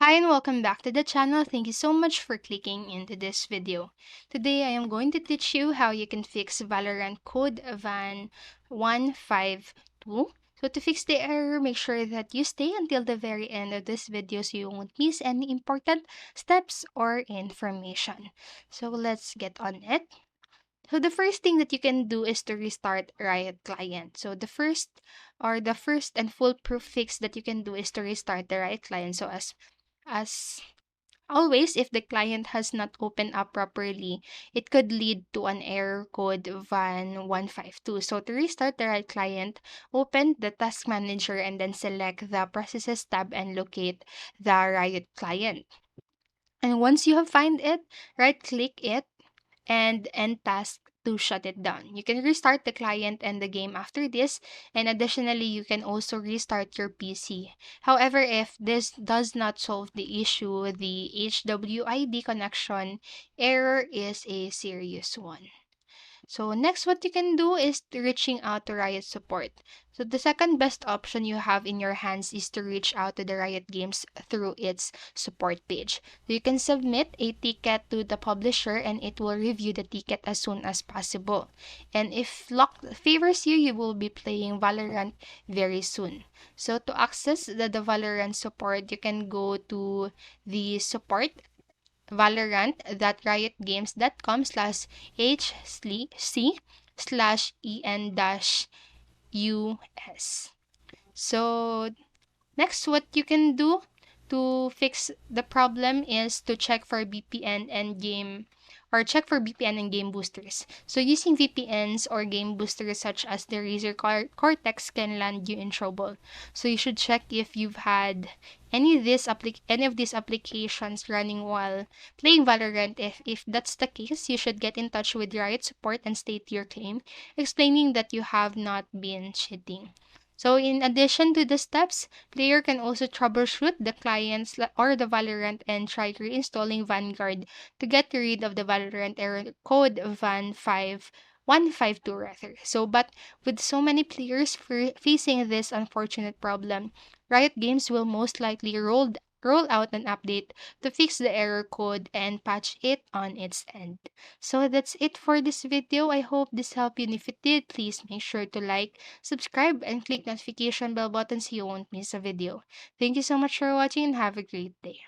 Hi and welcome back to the channel. Thank you so much for clicking into this video. Today I am going to teach you how you can fix Valorant code van 152. So to fix the error, make sure that you stay until the very end of this video so you won't miss any important steps or information. So let's get on it. So the first thing that you can do is to restart Riot client. So the first and foolproof fix that you can do is to restart the Riot client. So as always, if the client has not opened up properly, it could lead to an error code van152. So to restart the right client, open the task manager and then select the processes tab and locate the Riot client. And once you have find it, right click it and end task to shut it down. You can restart the client and the game after this, and additionally, you can also restart your PC. However, if this does not solve the issue, the HWID connection error is a serious one. So next, what you can do is reaching out to Riot support. So the second best option you have in your hands is to reach out to the Riot Games through its support page. So you can submit a ticket to the publisher and it will review the ticket as soon as possible. And if luck favors you, you will be playing Valorant very soon. So to access the Valorant support, you can go to the support valorant.riotgames.com/hc/en-us. So next, what you can do to fix the problem is to check for VPN and game or check for VPN and game boosters. So using VPNs or game boosters such as the Razer Cortex can land you in trouble. So you should check if you've had any of these applications running while playing Valorant. If that's the case, you should get in touch with Riot support and state your claim, explaining that you have not been cheating. So in addition to the steps, player can also troubleshoot the clients or the Valorant and try reinstalling Vanguard to get rid of the Valorant error code van5152 rather. So but with so many players facing this unfortunate problem, Riot Games will most likely roll out an update to fix the error code and patch it on its end. So that's it for this video. I hope this helped you, and if it did, please make sure to like, subscribe, and click notification bell button so you won't miss a video. Thank you so much for watching and have a great day.